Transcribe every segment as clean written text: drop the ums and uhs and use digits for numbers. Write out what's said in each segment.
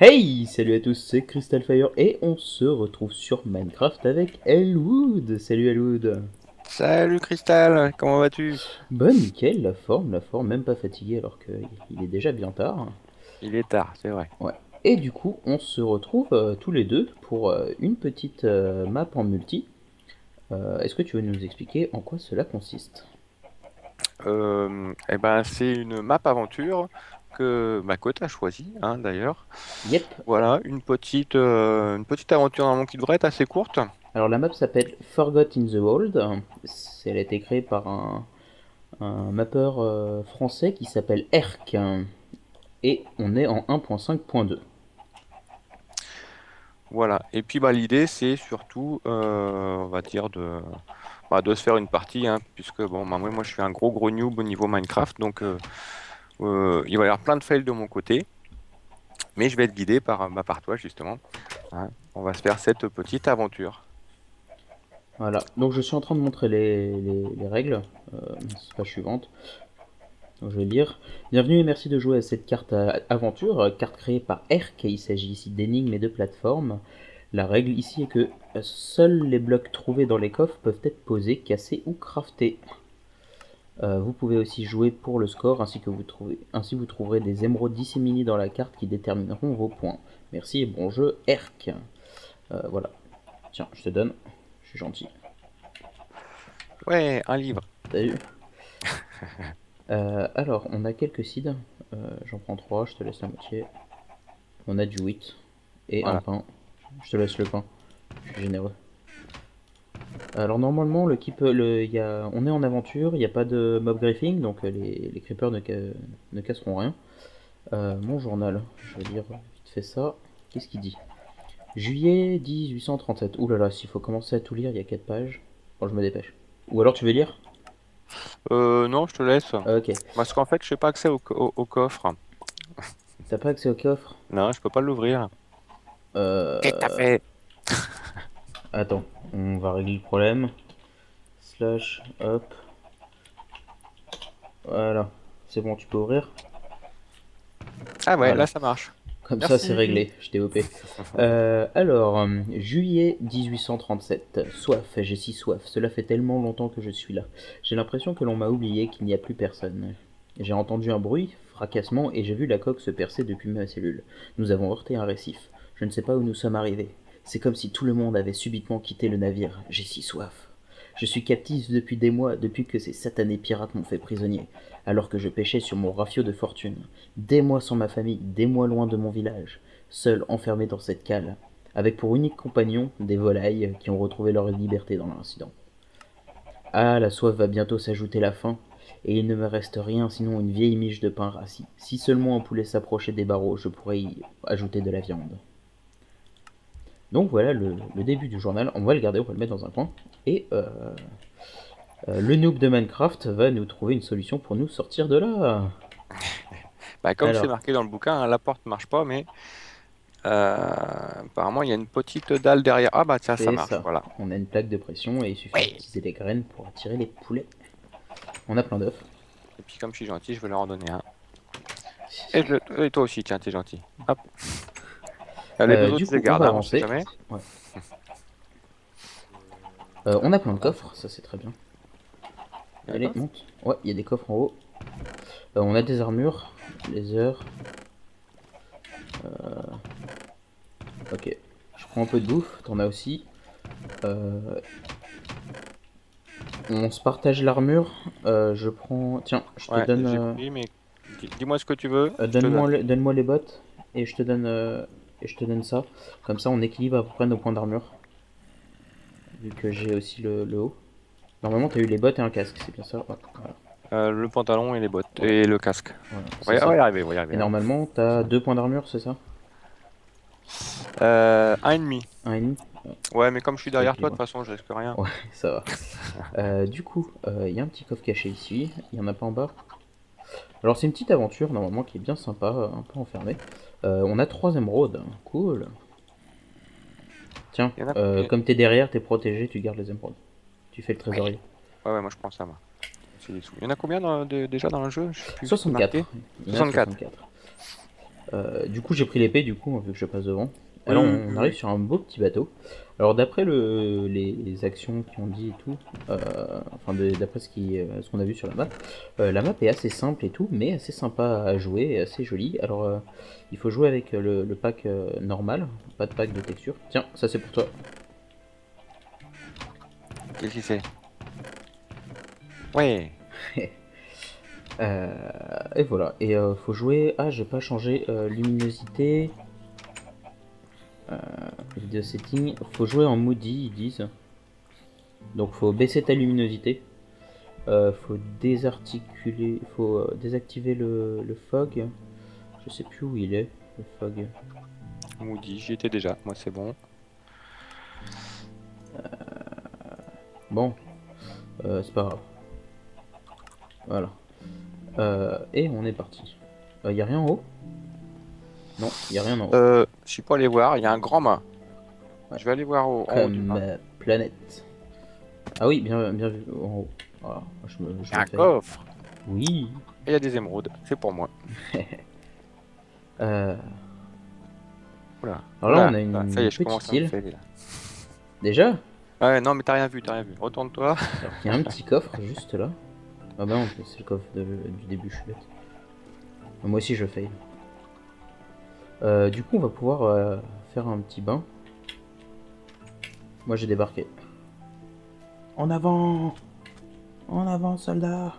Hey, salut à tous, c'est Crystal Fire et on se retrouve sur Minecraft avec Elwood. Salut Elwood. Salut Cristal, comment vas-tu? Bon, nickel, la forme, même pas fatigué alors qu'il est déjà bien tard. Il est tard, c'est vrai. Ouais. Et du coup, on se retrouve tous les deux pour une petite map en multi. Est-ce que tu veux nous expliquer en quoi cela consiste? C'est une map aventure que tu as choisie, hein, d'ailleurs. Yep. Voilà, une petite aventure normalement qui devrait être assez courte. Alors la map s'appelle Forgot in the World. Elle a été créée par un mappeur français qui s'appelle Erk. Et on est en 1.5.2. Voilà, et puis l'idée c'est surtout, on va dire, de se faire une partie, hein, puisque moi je suis un gros noob au niveau Minecraft, donc il va y avoir plein de fails de mon côté, mais je vais être guidé par toi justement. Hein. On va se faire cette petite aventure. Voilà, donc je suis en train de montrer les règles. C'est page suivante. Donc je vais lire. Bienvenue et merci de jouer à cette carte aventure, carte créée par Erk. Il s'agit ici d'énigmes et de plateformes. La règle ici est que seuls les blocs trouvés dans les coffres peuvent être posés, cassés ou craftés. Vous pouvez aussi jouer pour le score, ainsi vous trouverez des émeraudes disséminées dans la carte qui détermineront vos points. Merci et bon jeu, Erk. Voilà. Tiens, je te donne. Je suis gentil. Ouais, un livre. T'as vu? Alors, on a quelques seeds. J'en prends 3, je te laisse la moitié. On a du wheat et un Voilà. pain. Je te laisse le pain. Je suis généreux. Alors normalement, on est en aventure, il n'y a pas de mob griefing, donc les creepers ne casseront rien. Mon journal, je vais lire vite fait ça. Qu'est-ce qu'il dit? Juillet 1837. Ouh là là, s'il faut commencer à tout lire, il y a 4 pages. Bon, je me dépêche. Ou alors tu veux lire? Non, je te laisse. Ok. Parce qu'en fait, je n'ai pas accès au coffre. T'as pas accès au coffre? Non, je peux pas l'ouvrir. Qu'est-ce que t'as Euh... fait? Attends, on va régler le problème. Slash, hop, voilà. C'est bon, tu peux ouvrir. Ah ouais, là Voilà. ça marche. Comme ça, c'est Merci. réglé. Je t'ai OP. Alors, juillet 1837. Soif, j'ai si soif. Cela fait tellement longtemps que je suis là. J'ai l'impression que l'on m'a oublié, qu'il n'y a plus personne. J'ai entendu un bruit, fracassement, et j'ai vu la coque se percer depuis ma cellule. Nous avons heurté un récif. Je ne sais pas où nous sommes arrivés. C'est comme si tout le monde avait subitement quitté le navire. J'ai si soif. Je suis captif depuis des mois, depuis que ces satanés pirates m'ont fait prisonnier, alors que je pêchais sur mon rafio de fortune. Des mois sans ma famille, des mois loin de mon village, seul enfermé dans cette cale, avec pour unique compagnon des volailles qui ont retrouvé leur liberté dans l'incident. Ah, la soif va bientôt s'ajouter la faim, et il ne me reste rien sinon une vieille miche de pain rassis. Si seulement un poulet s'approchait des barreaux, je pourrais y ajouter de la viande. Donc voilà le début du journal. On va le garder, on va le mettre dans un coin. Et le noob de Minecraft va nous trouver une solution pour nous sortir de là. Comme c'est Alors, marqué dans le bouquin, hein, la porte marche pas, mais apparemment il y a une petite dalle derrière. Ah bah tiens, ça c'est marche, ça. voilà. On a une plaque de pression et il suffit Ouais. d'utiliser les graines pour attirer les poulets. On a plein d'œufs. Et puis comme je suis gentil, je vais leur en donner un. Et toi aussi, tiens, t'es gentil. Hop. Les autres, Du je les coup, on garde, va hein, on sait avancer. jamais. Ouais. On a plein de coffres, ça c'est très bien. Il y a des Allez, coffres? monte. Ouais, il y a des coffres en haut. On a des armures, les heures. Ok. Je prends un peu de bouffe, t'en as aussi. Euh, on se partage l'armure. Je prends. Tiens, je te Ouais, donne. j'ai pris, mais dis-moi ce que tu veux, je te donne. Donne-moi les bottes et je te donne ça. Comme ça, on équilibre à peu près nos points d'armure. Vu que j'ai aussi le haut. Normalement, t'as eu les bottes et un casque, c'est bien ça? Ouais, voilà. Le pantalon et les bottes Ouais, et le casque. voilà, c'est On va ça. y arriver, on va y Et arriver. Hein. normalement, t'as deux points d'armure, c'est ça? Un et demi. Un et demi? Ouais, Ouais, mais comme je suis faut derrière toi, de équilibrer. toute façon, je risque rien. Ouais, ça va. Du coup, il y a un petit coffre caché ici. Il y en a pas en bas. Alors, c'est une petite aventure, normalement, qui est bien sympa, un peu enfermée. On a trois émeraudes. Cool. Tiens, Il y en a combien? comme t'es derrière, t'es protégé, tu gardes les émeraudes. Tu fais le Ouais. trésorier. Ouais, ouais, moi je prends ça, moi. C'est des sous. Il y en a combien déjà dans le jeu? Je sais plus, c'est marqué. 64. Il y en a 64. 64. Du coup, j'ai pris l'épée, du coup, vu que je passe devant. Oui, Alors, oui, on oui, arrive oui. sur un beau petit bateau. Alors, d'après les actions qui ont dit et tout, enfin, d'après ce qu'on a vu sur la map est assez simple et tout, mais assez sympa à jouer et assez jolie. Alors, il faut jouer avec le pack normal, pas de pack de texture. Tiens, ça c'est pour toi. Qu'est-ce que c'est? Ouais. Et voilà. Et faut jouer. Ah, j'ai pas changé luminosité. Vidéo setting. Faut jouer en moody, ils disent. Donc faut baisser ta luminosité. Faut désarticuler. Faut désactiver le fog. Je sais plus où il est, le fog. Moody, j'y étais déjà. Moi, c'est bon. Bon, c'est pas grave. Voilà. Et on est parti. Y a rien en haut? Non, y a rien en haut. Je suis pas allé voir. Il y a un grand mât. Ouais. Je vais aller voir en haut du Comme mât. planète. Ah oui, bien vu, en haut. Voilà, je Il y a me un fais. coffre. Oui. Et il y a des émeraudes. C'est pour moi. Euh, Oula. alors là, Oula. on a Oula, ça y une est, je commence petite à me île. faire là. Déjà? Ouais, non, mais t'as rien vu, t'as rien vu. Retourne-toi. Alors qu'il y a un petit coffre juste là. Ah bah non, c'est le coffre du début, je suis bête. Moi aussi je fail. Du coup, on va pouvoir faire un petit bain. Moi j'ai débarqué. En avant! En avant, soldat!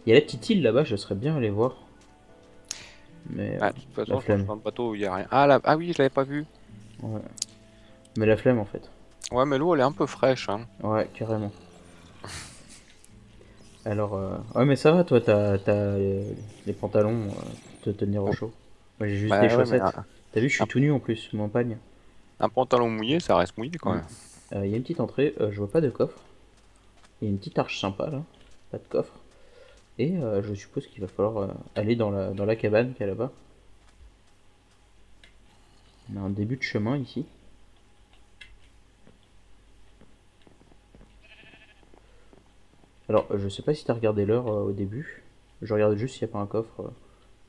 Il y a la petite île là-bas, je serais bien allé voir. Mais Ah, de toute la façon, je pense que flemme. dans le bateau, il y a rien. Ah, là, ah oui, je l'avais pas vu. Ouais. Mais la flemme en fait. Ouais, mais l'eau, elle est un peu fraîche, hein. Ouais, carrément. Alors, ouais, mais ça va, toi, t'as les pantalons pour te tenir au Oh, chaud. Moi, j'ai juste des bah ouais, mais chaussettes. T'as vu, je suis un- tout nu en plus, montagne. un pantalon mouillé, ça reste mouillé quand Il même. y a une petite entrée, je vois pas de coffre. Il y a une petite arche sympa là, pas de coffre. Et je suppose qu'il va falloir aller dans la cabane qu'il y a là-bas. On a un début de chemin ici. Alors, je sais pas si t'as regardé l'heure au début. Je regarde juste s'il n'y a pas un coffre.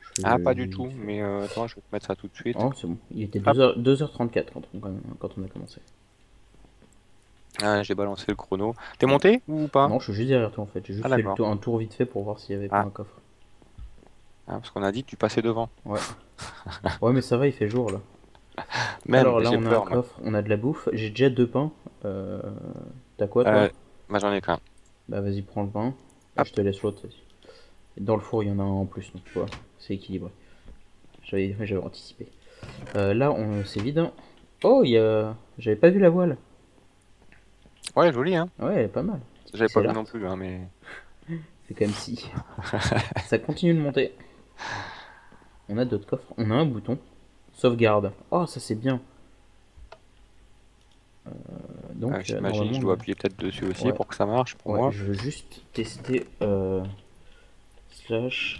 Je Ah, pas fais du tout, vite fait. mais attends, je vais te mettre ça tout de suite. Oh, c'est bon. Il était Hop, 2h34 quand on a commencé. ah, j'ai balancé le chrono. T'es monté ou pas? Non, je suis juste derrière toi en fait. J'ai Ah, juste fait d'accord. un tour vite fait pour voir s'il y avait pas Ah, un coffre. ah, parce qu'on a dit que tu passais devant. Ouais. Ouais, mais ça va, il fait jour là. Même, Alors là, j'ai on a un peur, moi. coffre, on a de la bouffe. J'ai déjà deux pains. Euh... T'as quoi toi? Euh, Bah, j'en ai qu'un. Bah vas-y, prends le pain. Hop. Je te laisse l'autre. Vas-y. Dans le four, il y en a un en plus, donc tu vois, c'est équilibré. J'avais anticipé. Là, c'est vide. Oh, j'avais pas vu la voile. Ouais, joli, hein. Ouais, elle est pas mal. J'avais pas C'est vu l'art. non plus, hein, mais. C'est comme si. Ça continue de monter. On a d'autres coffres. On a un bouton. Sauvegarde. Oh, ça c'est bien. Donc, J'imagine, normalement, je dois appuyer peut-être dessus aussi ouais. pour que ça marche pour Ouais, moi. je veux juste tester slash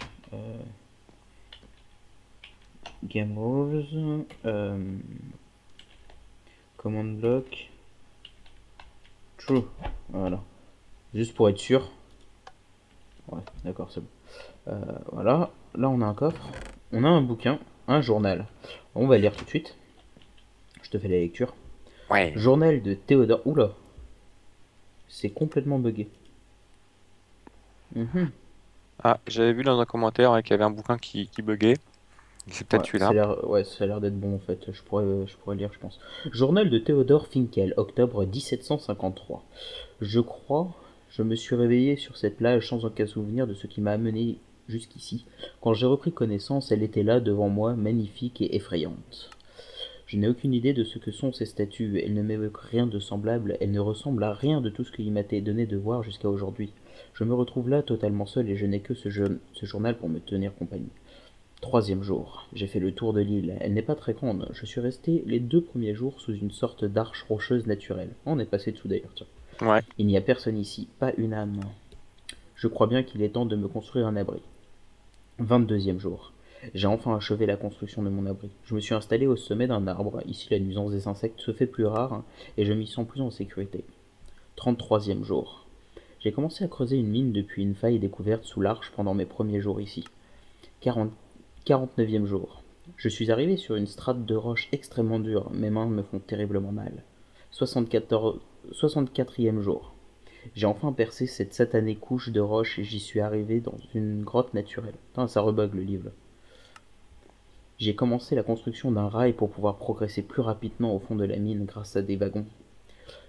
game rules command block true. Voilà. Juste pour être sûr. Ouais, d'accord, c'est bon. Voilà. Là, on a un coffre. On a un bouquin, un journal. On va lire tout de suite. Je te fais la lecture. Ouais. Journal de Théodore. Oula, c'est complètement buggé. Mhm. Ah, j'avais vu dans un commentaire qu'il y avait un bouquin qui buguait. C'est peut-être celui-là. Ça a l'air d'être bon en fait. Je pourrais lire, je pense. Journal de Théodore Finkel, octobre 1753. Je me suis réveillé sur cette plage sans aucun souvenir de ce qui m'a amené jusqu'ici. Quand j'ai repris connaissance, elle était là devant moi, magnifique et effrayante. Je n'ai aucune idée de ce que sont ces statues. Elles ne m'évoquent rien de semblable. Elles ne ressemblent à rien de tout ce qu'il m'a été donné de voir jusqu'à aujourd'hui. Je me retrouve là totalement seul et je n'ai que ce journal pour me tenir compagnie. Troisième jour. J'ai fait le tour de l'île. Elle n'est pas très grande. Je suis resté les 2 premiers jours sous une sorte d'arche rocheuse naturelle. On est passé dessous d'ailleurs, tiens. Ouais. Il n'y a personne ici, pas une âme. Je crois bien qu'il est temps de me construire un abri. 22e jour. J'ai enfin achevé la construction de mon abri. Je me suis installé au sommet d'un arbre. Ici, la nuisance des insectes se fait plus rare et je m'y sens plus en sécurité. 33e jour. J'ai commencé à creuser une mine depuis une faille découverte sous l'arche pendant mes premiers jours ici. 49e jour. Je suis arrivé sur une strate de roche extrêmement dure. Mes mains me font terriblement mal. 74... 64e jour. J'ai enfin percé cette satanée couche de roche et j'y suis arrivé dans une grotte naturelle. Putain, ça rebug le livre. J'ai commencé la construction d'un rail pour pouvoir progresser plus rapidement au fond de la mine grâce à des wagons.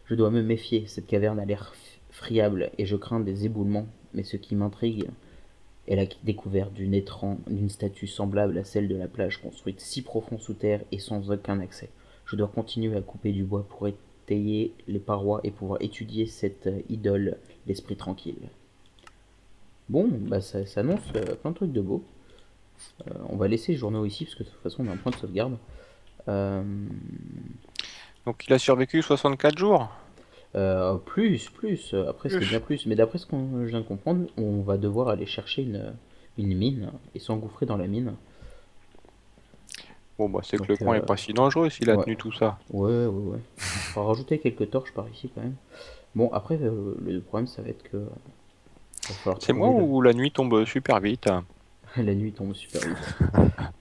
Je dois me méfier, cette caverne a l'air friable et je crains des éboulements, mais ce qui m'intrigue est la découverte d'une statue semblable à celle de la plage construite si profond sous terre et sans aucun accès. Je dois continuer à couper du bois pour étayer les parois et pouvoir étudier cette idole, l'esprit tranquille. Bon, bah ça annonce plein de trucs de beau. On va laisser les journaux ici parce que de toute façon on a un point de sauvegarde. Euh, Donc il a survécu 64 jours. plus. Après c'était bien Plus. plus. Mais d'après ce que je viens de comprendre, on va devoir aller chercher une mine et s'engouffrer dans la mine. Bon, bah c'est que le Donc coin est pas si dangereux s'il a ouais, tenu tout ça. ouais. On va rajouter quelques torches par ici quand même. Bon après le problème ça va être que va falloir C'est moi trouver ou la nuit tombe super vite? la nuit tombe super vite.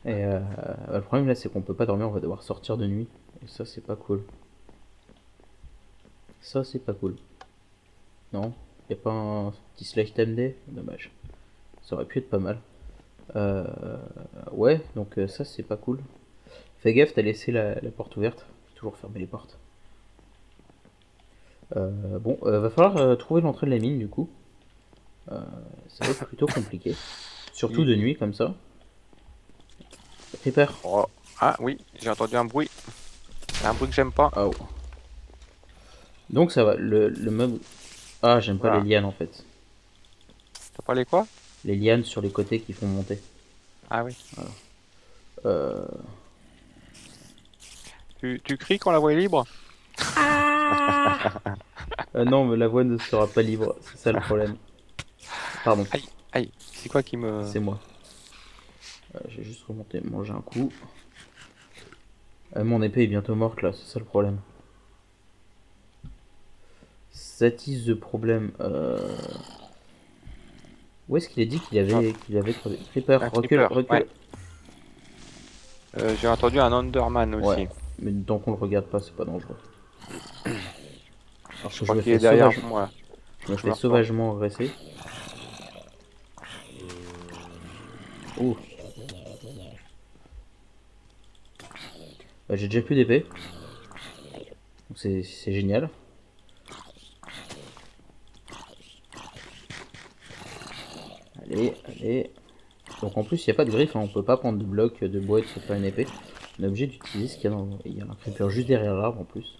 Et le problème là c'est qu'on peut pas dormir, on va devoir sortir de nuit. Et ça c'est pas cool. Ça c'est pas cool. Non, y a pas un petit slash TMD? Dommage. Ça aurait pu être pas mal. Euh, ouais, donc ça c'est pas cool. Fais gaffe, t'as laissé la porte ouverte. Faut toujours fermer les portes. Bon, va falloir trouver l'entrée de la mine du coup. Euh, Ça va être plutôt compliqué. Surtout de Il- nuit comme ça. Creeper. Oh. Ah oui, j'ai entendu un bruit. C'est un bruit que j'aime pas. Oh. Donc ça va, le meuble. Ah, j'aime pas les Voilà. lianes en fait. T'as parlé quoi? Les lianes sur les côtés qui font monter. Ah oui. Euh... Tu cries quand la voie est libre? non, mais la voix ne sera pas libre, c'est ça le problème. Pardon, Aïe, aïe. C'est quoi qui me... c'est moi. J'ai juste remonté, manger un coup. Mon épée est bientôt morte là, c'est ça le problème. That is the problème. Où est-ce qu'il a dit Ah, qu'il avait crevé? Creeper, un recule, creeper, ouais. recule. J'ai entendu un Underman Ouais, aussi. mais tant qu'on le regarde pas, c'est pas dangereux. Alors Je que je crois me qu'il est fais derrière sauvage... moi. je me Je me fais retourne. sauvagement agresser. Ouh, j'ai déjà plus d'épée, donc c'est génial. Allez. Donc en plus, il n'y a pas de griffe, hein, on peut pas prendre de bloc de bois et de se faire une épée. On est obligé d'utiliser ce qu'il y a dans... Il y a un creeper juste derrière l'arbre en plus.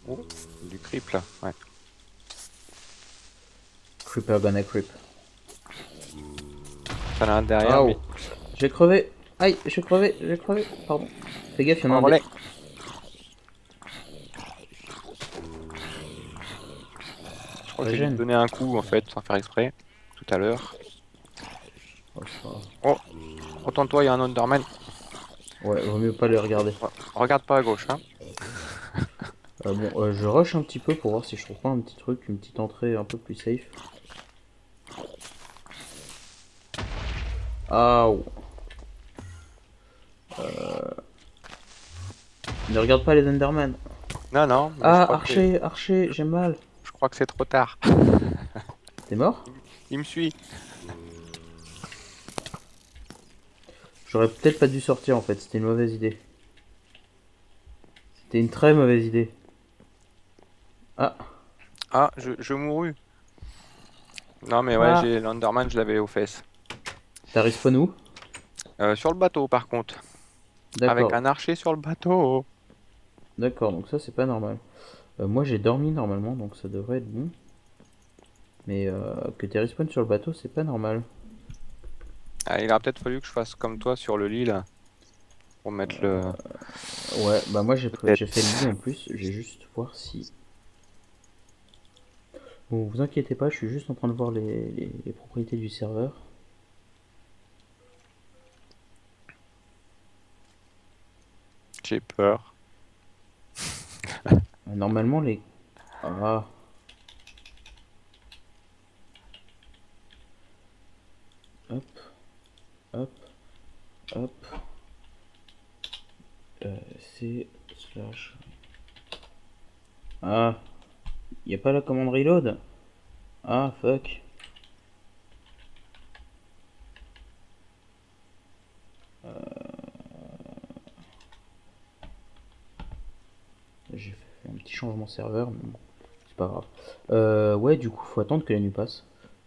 Oh, du creep là. Ouais. Creeper gonna creep. T'en as un derrière, Ah mais... oh, j'ai crevé. Aïe, j'ai crevé. Pardon. Fais gaffe, il y en Prends a le un relais. Je crois que j'ai dû te Régène. donner un coup en fait, sans faire exprès, tout à l'heure. Oh, c'est pas grave. Oh, retourne-toi, il y a un Underman. Ouais, vaut mieux pas les regarder. Regarde pas à gauche, hein. Bon, je rush un petit peu pour voir si je trouve pas un petit truc, une petite entrée un peu plus safe. Ah, oh. Ne regarde pas les Enderman. Non, non, mais Ah, archer, j'ai mal. je crois que c'est trop tard. T'es mort? Il me suit. J'aurais peut-être pas dû sortir en fait, c'était une mauvaise idée. C'était une très mauvaise idée. Ah, Ah, je mourus. Non, mais ouais, ah. j'ai l'Underman, je l'avais aux fesses. T'as respawn où? Sur le bateau, par contre. Avec D'accord, un archer sur le bateau. d'accord, donc ça c'est pas normal. Moi j'ai dormi normalement, donc ça devrait être bon. Mais que t'aies respawn sur le bateau, c'est pas normal. Ah, il aurait peut-être fallu que je fasse comme toi sur le lit, là. Pour mettre le... Ouais, bah moi j'ai fait le lit en Peut-être. plus, je vais juste voir si... Bon, vous inquiétez pas, je suis juste en train de voir les propriétés du serveur. J'ai peur. Normalement les... Ah, Hop, hop. C'est slash. Ah, y a pas la commande reload? Ah, fuck. J'ai fait un petit changement serveur, mais bon, c'est pas grave. Ouais, du coup, faut attendre que la nuit passe.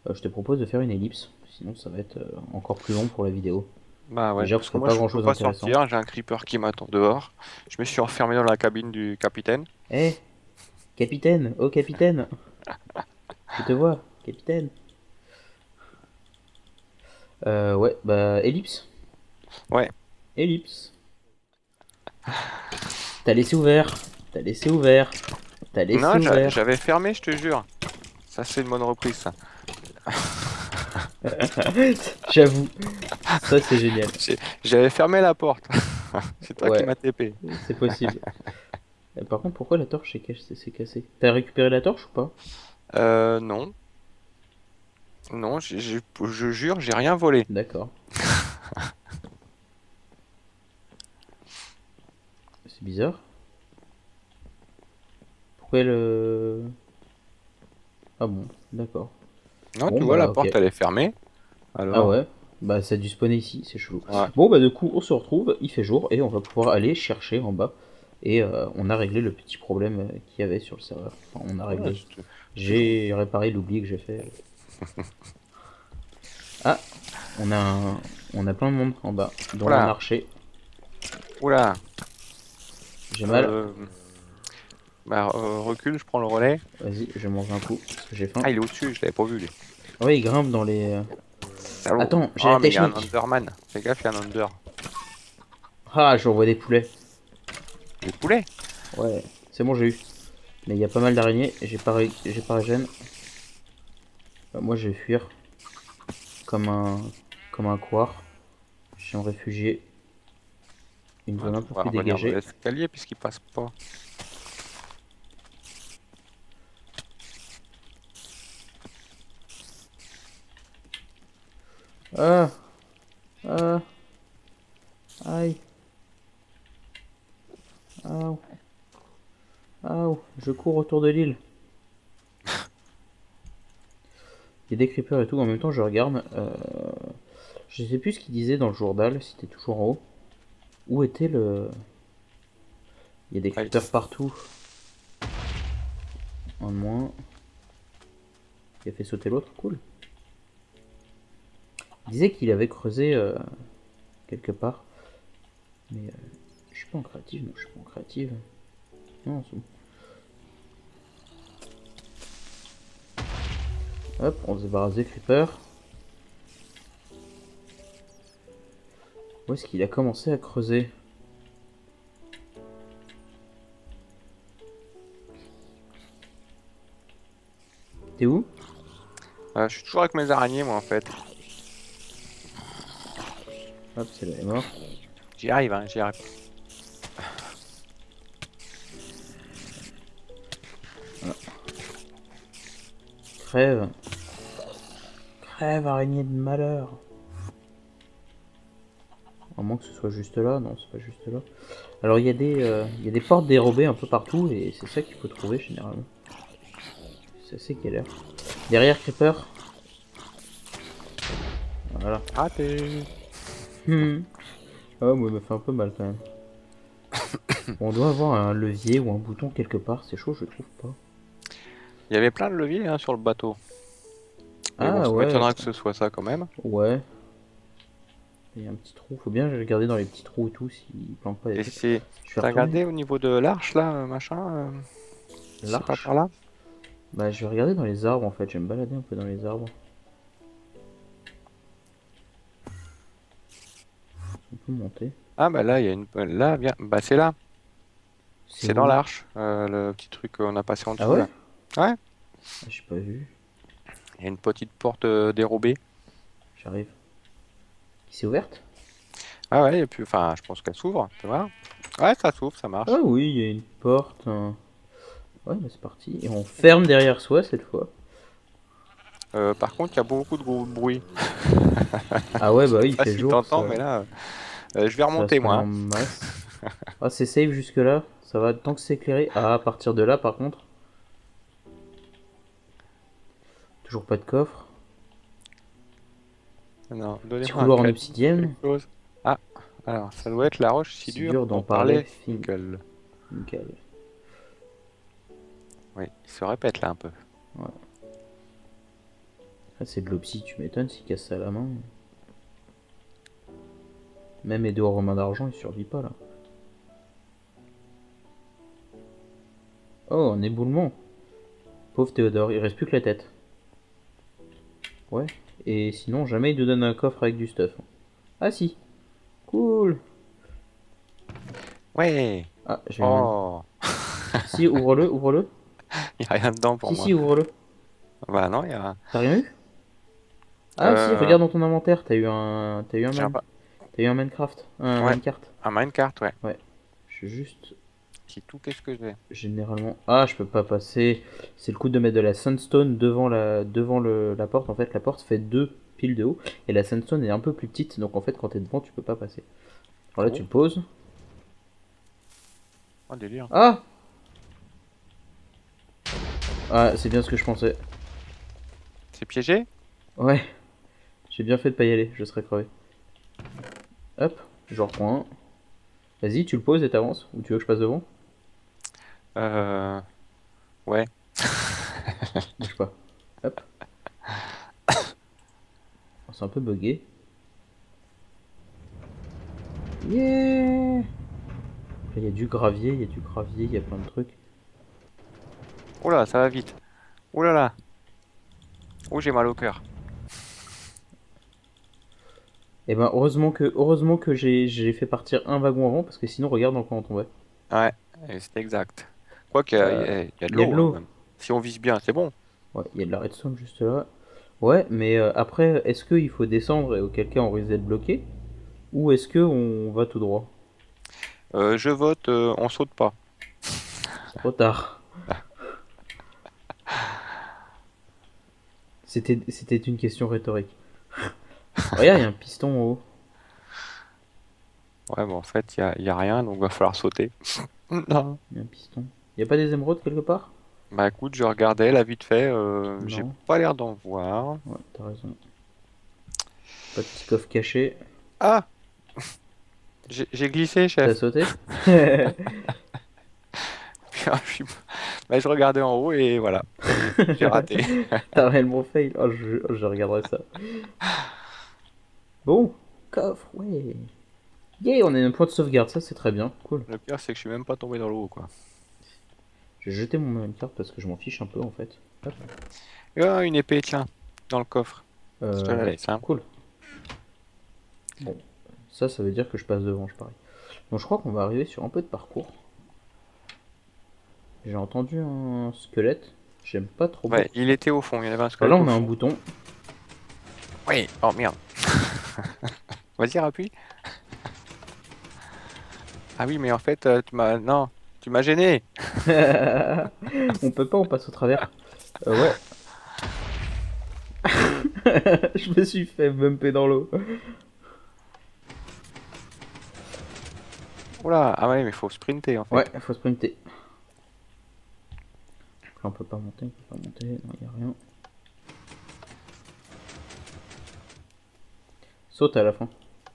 Je te propose de faire une ellipse, sinon ça va être encore plus long pour la vidéo. Bah ouais, Déjà qu'on parce que fait moi pas je grand peux chose pas d'intéressant. sortir, j'ai un creeper qui m'attend dehors. Je me suis enfermé dans la cabine du capitaine. Eh, capitaine, oh capitaine, je te vois, capitaine. Ouais, bah ellipse, Ouais. ellipse. T'as laissé ouvert, t'as laissé ouvert, t'as laissé Non, ouvert. j'avais fermé, je te jure. Ça, c'est une bonne reprise, ça. J'avoue, ça c'est génial. J'avais fermé la porte. C'est toi qui Ouais, m'as TP. c'est possible. Par contre, pourquoi la torche s'est cassée? T'as récupéré la torche ou pas? Non. Non, je jure, j'ai rien volé. D'accord. C'est bizarre. Pourquoi le... Ah bon, d'accord. Non, Bon tu vois, la bah ok. porte, elle est fermée. Ah Alors, ouais, bah ça a dû spawner ici, c'est chelou. ouais. Bon bah du coup on se retrouve, il fait jour et on va pouvoir aller chercher en bas. Et on a réglé le petit problème qu'il y avait sur le serveur. Enfin, on a Ouais, réglé. c'était bon. J'ai réparé l'oubli que j'ai fait. Ah, on a, on a plein de monde en bas, dont un Oula, archer. oula. J'ai mal. Euh, Bah, recule, je prends le relais. Vas-y, je mange un coup, parce que j'ai faim. Ah, il est au-dessus, je l'avais pas vu, lui. Ouais, il grimpe dans les... Salaud. Attends, j'ai la Ah, mais il y a un technique. Enderman. Fais gaffe, il y a un Ender. Ah, j'envoie des poulets. Des poulets. Ouais, c'est bon, j'ai eu. Mais il y a pas mal d'araignées et j'ai pas régène. Moi, je vais fuir comme un, comme un couard. Je vais me réfugier. Une Ouais, zone un tu peu pourras plus revenir dans dégagée. l'escalier puisqu'il passe pas. Ah, ah, aïe, aouh, aouh, je cours autour de l'île. Il y a des creepers et tout, en même temps je regarde. Je sais plus ce qu'il disait dans le journal, si c'était toujours en haut. Où était le... Il y a des Aïe. creepers partout. Un de moins. Il a fait sauter l'autre, cool. Il disait qu'il avait creusé quelque part. Mais je suis pas en créative, non, je suis pas en créative. Non, c'est bon. Hop, on se débarrasse des creepers. Où est-ce qu'il a commencé à creuser? T'es où? Je suis toujours avec mes araignées, moi, en fait. Hop, c'est là, elle est mort. J'y arrive, hein, j'y arrive. Crève. Crève, araignée de malheur. À moins que ce soit juste là. Non, c'est pas juste là. Alors, il y a des portes dérobées un peu partout. Et c'est ça qu'il faut trouver, généralement. C'est assez galère. Derrière, creeper. Voilà. Raté. Ah, moi, il m'a fait un peu mal, quand même. On doit avoir un levier ou un bouton quelque part. C'est chaud, je trouve pas. Il y avait plein de leviers hein, sur le bateau. Mais bon, Ah, ça ouais. m'étonnera que ce soit ça quand même. Ouais. Il y a un petit trou. Faut bien regarder dans les petits trous et tout s'ils planquent pas des Et trucs. c'est. Je vais T'as retourner. regardé au niveau de l'arche là, machin C'est pas L'arche. par là? Bah, je vais regarder dans les arbres en fait. Je vais me balader un peu dans les arbres. On peut monter. Ah bah là, il y a une. Là, bien. Bah c'est là. C'est C'est dans où? l'arche. Le petit truc qu'on a passé en Ah dessous ouais? là. Ouais. Ah, j'ai pas vu. Il y a une petite porte dérobée. J'arrive. Qui s'est ouverte? Ah ouais, et puis. Enfin, je pense qu'elle s'ouvre, tu vois. Ouais, ça s'ouvre, ça Ah marche. oui, il y a une porte. Ouais, bah c'est parti. Et on ferme derrière soi cette fois. Par contre, il y a beaucoup de gros bruit. Ah ouais, bah Je oui, sais il pas fait si jour, t'entends, mais là, je vais ça remonter sonne moi, en hein. masse. Ah, c'est safe jusque là, ça va tant que c'est éclairé. Ah, à partir de là, par contre, toujours pas de coffre. Non, Petit donnez-moi un couloir en caddie, quelque obsidienne. chose. Ah, alors ça doit être la roche si Si dure dur d'en dont parler, parlait fin... Finkel. Nickel. Oui, il se répète là un peu. Ouais. Ah, c'est de l'opsie, tu m'étonnes s'il casse ça à la main. Même Edouard Romain d'Argent, il survit pas là. Oh, un éboulement. Pauvre Théodore, il reste plus que la tête. Ouais. Et sinon, jamais il te donne un coffre avec du stuff. Ah si. Cool. Ouais. Ah, j'ai un... Oh, Si, ouvre-le, ouvre-le. il n'y a rien dedans pour Si, moi. si, ouvre-le. Bah non, il y a. T'as rien eu? Ah si, Euh, regarde dans ton inventaire, t'as eu un... T'as eu un j'ai man... pas. T'as eu un Minecraft. Un Ouais, Minecart. un minecart, ouais. Ouais. Je suis juste... C'est tout, qu'est-ce que j'ai? Généralement... Ah, je peux pas passer. C'est le coup de mettre de la sandstone devant la porte. En fait, la porte fait 2 piles de haut. Et la sandstone est un peu plus petite. Donc en fait, quand t'es devant, tu peux pas passer. Alors là, tu Oh, le poses. oh délire. Ah! Ah, c'est bien ce que je pensais. C'est piégé? Ouais, j'ai bien fait de pas y aller, je serais crevé. Hop, je reprends un. Vas-y, tu le poses et t'avances. Ou tu veux que je passe devant? Euh, ouais. Bouge pas. Hop. Oh, c'est un peu bugué. Yeah! Il y a du gravier, il y a du gravier, il y a plein de trucs. Oh là, ça va vite. Oh là là. Oh, j'ai mal au cœur. Et ben, heureusement que j'ai fait partir un wagon avant, parce que sinon, regarde dans quoi on tombait. Ouais, et c'est exact. Quoi qu'il y a, il y a de Il y a de l'eau, hein, l'eau. même. Si on vise bien, c'est bon. Ouais, il y a de la redstone juste là. Ouais, mais après, est-ce qu'il faut descendre et auquel cas on risque d'être bloqué? Ou est-ce que on va tout droit? Je vote, on saute pas. Trop tard. C'était une question rhétorique. Regarde, il y a un piston en haut. Ouais, bon, en fait, y a rien, donc va falloir sauter. Non. Il y a un piston. Il y a pas des émeraudes quelque part? Bah écoute, je regardais là vite fait, j'ai Non. pas l'air d'en voir. Ouais, t'as raison. Pas de petit coffre caché. Ah! J'ai glissé, T'as chef. sauté? Bah, je regardais en haut et voilà, j'ai raté. T'as réellement fail. Oh, je regarderai ça. Bon, coffre, ouais. Yeah, on a un point de sauvegarde, ça c'est très bien. Cool. Le pire, c'est que je suis même pas tombé dans l'eau, quoi. Je vais jeter mon Minecraft parce que je m'en fiche un peu en fait. Hop. Ah, une épée, tiens, dans le coffre. Je te la Ouais, laisse, hein. cool. Bon, ça veut dire que je passe devant, je parie. Bon, je crois qu'on va arriver sur un peu de parcours. J'ai entendu un squelette. J'aime pas trop Ouais, beaucoup il ça. était au fond, il y en avait un Alors là, squelette au on a un fond. bouton. Oui, oh merde. Vas-y, rappuie. Ah oui, mais en fait, tu m'as. Non, tu m'as gêné. On peut pas, on passe au travers. Ouais. Je me suis fait bumper dans l'eau. Oula, ah ouais, mais faut sprinter en Ouais, fait. faut sprinter. Là, on peut pas monter, on peut pas monter. Non, y a rien. Saute à la fin.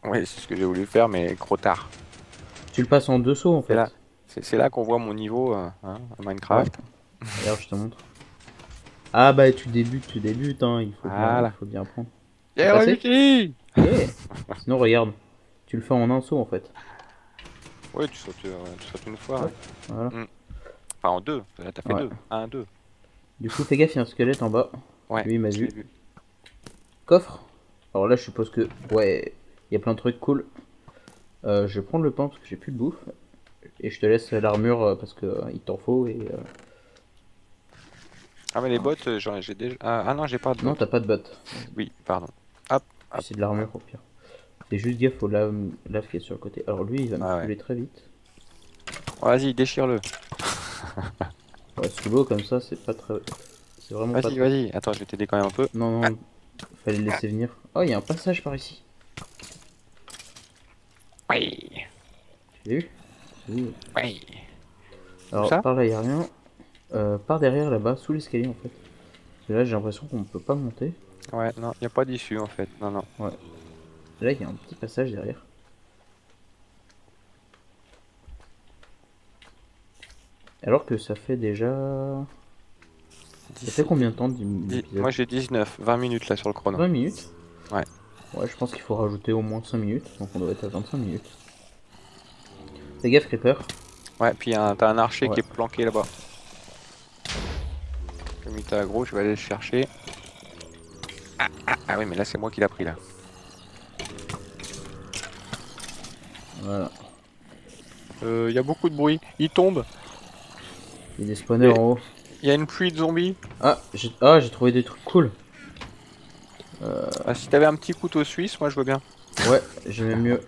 Oui, c'est ce que j'ai voulu faire, mais trop tard. Tu le passes en 2 sauts en C'est là, fait. c'est là qu'on voit mon niveau hein, à Ouais. Minecraft. Regarde, je te montre. Ah bah tu débutes, hein. Il Voilà. faut bien apprendre. T'es J'ai passé? réussi! Yeah. Sinon, regarde. Tu le fais en un saut en fait. Oui, tu sautes une fois, ouais. Hop, voilà. Hmm. Enfin, en deux. Là, t'as fait Ouais. deux. Un, deux. Du coup, fais gaffe, il y a un squelette en bas. Ouais, Lui, il m'a je l'ai vu. vu. Coffre. Alors là, je suppose que... Ouais, il y a plein de trucs cool. Je vais prendre le pain parce que j'ai plus de bouffe. Et je te laisse l'armure parce que il t'en faut. Et Ah, mais les bottes, j'ai déjà. Ah non, j'ai pas de non, t'as bottes. pas de bottes. Oui, pardon. Hop, Puis hop, c'est de l'armure hop. au pire. Fais juste gaffe au lave qui est sur le côté. Alors lui, il va me Ah ouais. saouler très vite. Vas-y, déchire-le. Ouais, sous l'eau comme ça, c'est pas très C'est vraiment pas Vas-y, top. vas-y. Attends, je vais t'aider quand même un peu. Non, non, fallait le laisser venir. Oh, il y a un passage par ici. Oui, Tu l'as vu? Oui. oui. Où Alors, ça? par là, il y a rien. Par derrière, là-bas, sous l'escalier, en fait. Parce que là, j'ai l'impression qu'on peut pas monter. Ouais, non, il n'y a pas d'issue en fait. Non, non. Ouais. Là, il y a un petit passage derrière. Alors que ça fait déjà... Ça fait combien de temps d'épisode? Moi j'ai 19, 20 minutes là sur le chrono. 20 minutes? Ouais. Ouais, je pense qu'il faut rajouter au moins 5 minutes. Donc on doit être à 25 minutes. Fais gaffe, Creeper. Ouais, puis t'as un archer Ouais. qui est planqué là-bas. Comme il t'a aggro, je vais aller le chercher. Ah oui, mais là c'est moi qui l'a pris là. Voilà. Il y a beaucoup de bruit. Il tombe. Il y a des spawners Et- en haut. Il y a une pluie de zombies. J'ai trouvé des trucs cool. Ah, si t'avais un petit couteau suisse, moi je veux bien. Ouais, j'aimais mieux.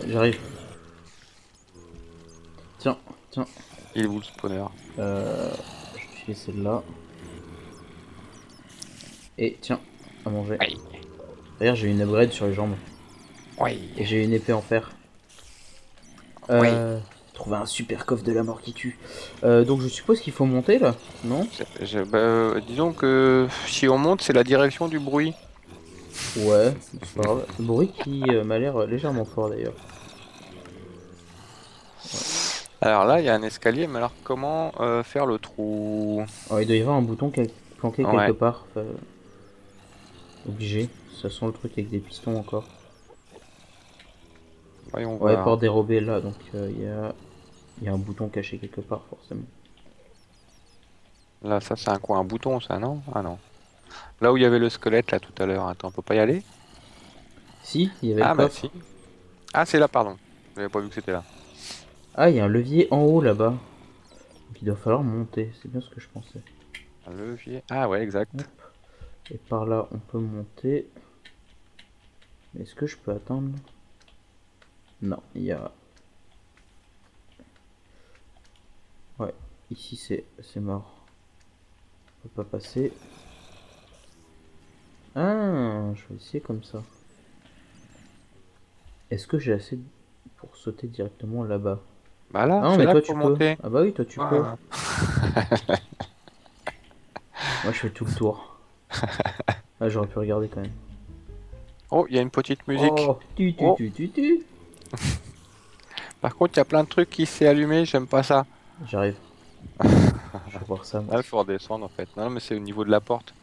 J'arrive. Tiens, tiens. Il est où le spawner? Je vais filer celle-là. Et tiens, à manger. Oui. D'ailleurs, j'ai une upgrade sur les jambes. Oui. Et j'ai une épée en fer. Oui. Trouver un super coffre de la mort qui tue. Donc je suppose qu'il faut monter là, non? Disons que si on monte, c'est la direction du bruit. Ouais, c'est pas grave. Le bruit qui m'a l'air légèrement fort d'ailleurs. Alors là, il y a un escalier, mais alors comment faire le trou? Alors, il doit y avoir un bouton planqué quelque Ouais. part. Obligé. Ça sent le truc avec des pistons encore. Voyons Ouais, voir. porte dérobée là, donc il y a un bouton caché quelque part forcément. Là, ça c'est un bouton, ça, non? Ah non. Là où il y avait le squelette, là, tout à l'heure. Attends, on peut pas y aller? Si, il y avait le Ah bah coffre. si. Ah, c'est là, pardon. J'avais pas vu que c'était là. Ah, il y a un levier en haut là-bas. Donc il doit falloir monter, c'est bien ce que je pensais. Un levier. Ah ouais, exact. Hop. Et par là, on peut monter. Mais est-ce que je peux atteindre? Non, il y a... Ouais, ici c'est mort. On peut pas passer. Ah, je vais essayer comme ça. Est-ce que j'ai assez pour sauter directement là-bas? Bah là, Ah non, c'est mais là toi qu'il faut tu peux. monter. Ah bah oui, toi tu peux. Ah. Moi je fais tout le tour. Ah, j'aurais pu regarder quand même. Oh, il y a une petite musique. Oh, tu. Oh, par contre, il y a plein de trucs qui s'est allumé, j'aime pas ça. J'arrive. Je vais voir ça. Moi. Là, il faut redescendre en fait. Non, mais c'est au niveau de la porte.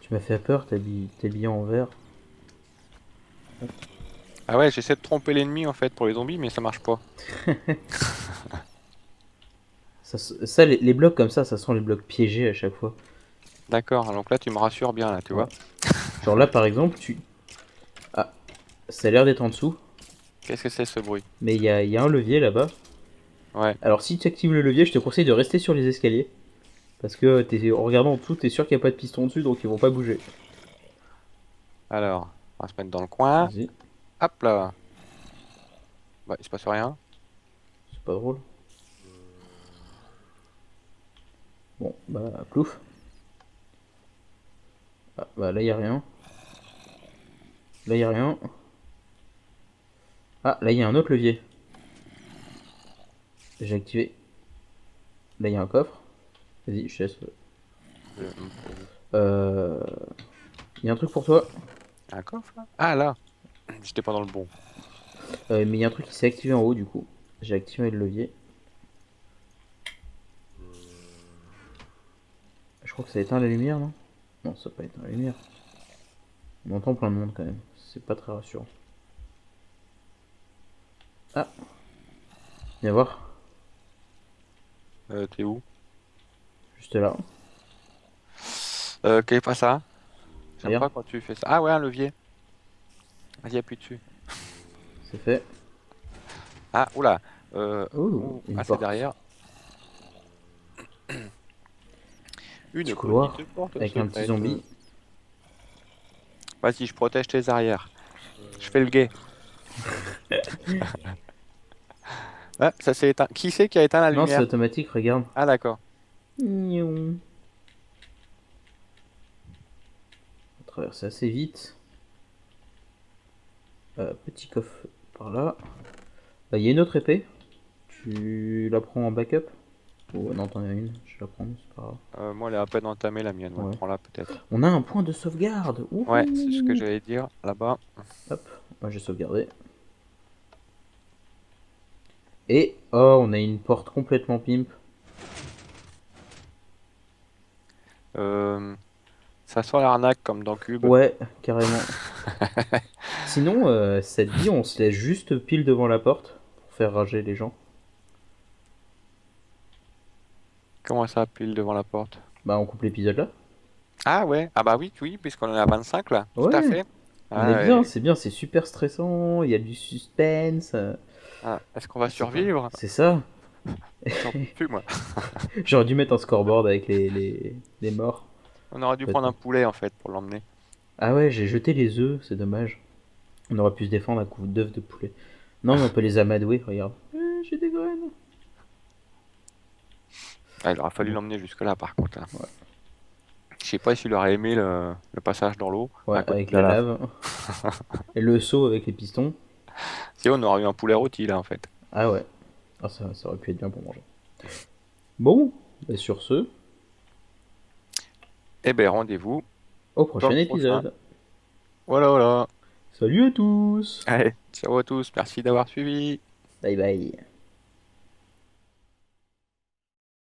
Tu m'as fait peur, t'es habillé en vert. Ah ouais, j'essaie de tromper l'ennemi en fait pour les zombies, mais ça marche pas. Ça, les blocs comme ça sent les blocs piégés à chaque fois. D'accord, donc là tu me rassures bien là, tu Ouais. vois. Genre là par exemple, Ah, ça a l'air d'être en dessous, Qu'est-ce que c'est ce bruit? mais il y a un levier là-bas. Ouais. Alors si tu actives le levier, je te conseille de rester sur les escaliers. Parce que en regardant en dessous, t'es sûr qu'il n'y a pas de piston dessus, donc ils vont pas bouger. Alors, on va se mettre dans le coin. Vas-y, Hop là. Bah, il se passe rien. c'est pas drôle. Bon, bah, plouf. Ah, bah là, il y a rien. Là, il y a rien. Ah, là, il y a un autre levier. J'ai activé. Là, il y a un coffre. Vas-y, je te laisse. Euh... Il y a un truc pour toi. Un coffre là? Ah là. J'étais pas dans le bon. Mais il y a un truc qui s'est activé en haut, du coup. J'ai activé le levier. Je crois que ça éteint la lumière, non? Non, ça n'a pas éteint la lumière. On entend plein de monde quand même. C'est pas très rassurant. Ah, viens voir. T'es où? Juste là. Qu'est-ce pas ça? J'aime Regarde. pas quand tu fais ça. Ah ouais, un levier. Vas-y, appuie dessus. C'est fait. Ah, oula. Ouh, une Ah, c'est porte. derrière. Petit Une couloir petite porte avec un petit secrète. zombie. Vas-y, je protège tes arrières. Je fais le guet. Ah, ça s'est éteint. Qui c'est qui a éteint la Non, c'est lumière? automatique, regarde. Ah, d'accord. Gnon. On va traverser assez vite. Petit coffre par là. Il y a une autre épée. Tu la prends en backup? Oh non, t'en as une. Je la prends, c'est pas grave. Moi, elle est à peine entamée, la mienne. Ouais, Ouais. prends-la peut-être. On a un point de sauvegarde. Ouais, c'est ce que Ouhou. j'allais dire là-bas. Hop, moi j'ai sauvegardé. Et oh, on a une porte complètement pimp. Euh, Ça sent l'arnaque comme dans Cube. Ouais, carrément. Sinon, ça te dit, on se laisse juste pile devant la porte pour faire rager les gens. Comment ça, pile devant la porte? Bah, on coupe l'épisode là. Ah ouais, ah bah oui, oui, puisqu'on en a 25 là, tout à Ouais, fait. on Ah, est bien, ouais. c'est bien, c'est super stressant, il y a du suspense. Ah, est-ce qu'on va Je sais pas. survivre? C'est ça. J'en peux plus, moi. J'aurais dû mettre un scoreboard avec les morts. On aurait dû Peut-être prendre un pas. poulet en fait pour l'emmener. Ah ouais, j'ai jeté les œufs, c'est dommage. On aurait pu se défendre à coup d'œufs de poulet. Non, mais on peut les amadouer, regarde. J'ai des graines. Ah, il aura fallu Bon, l'emmener jusque-là par contre, hein. ouais. Je sais pas s'il aurait aimé le passage dans l'eau Ouais, à côté avec de la la lave. lave. Et le seau avec les pistons. Si on aurait eu un poulet rôti là en fait. Ah ouais. Ah, ça aurait pu être bien pour manger. Bon, et sur ce, Eh ben rendez-vous au dans prochain le prochain. épisode. Voilà, voilà. Salut à tous. Allez, ciao à tous, merci d'avoir suivi. Bye bye.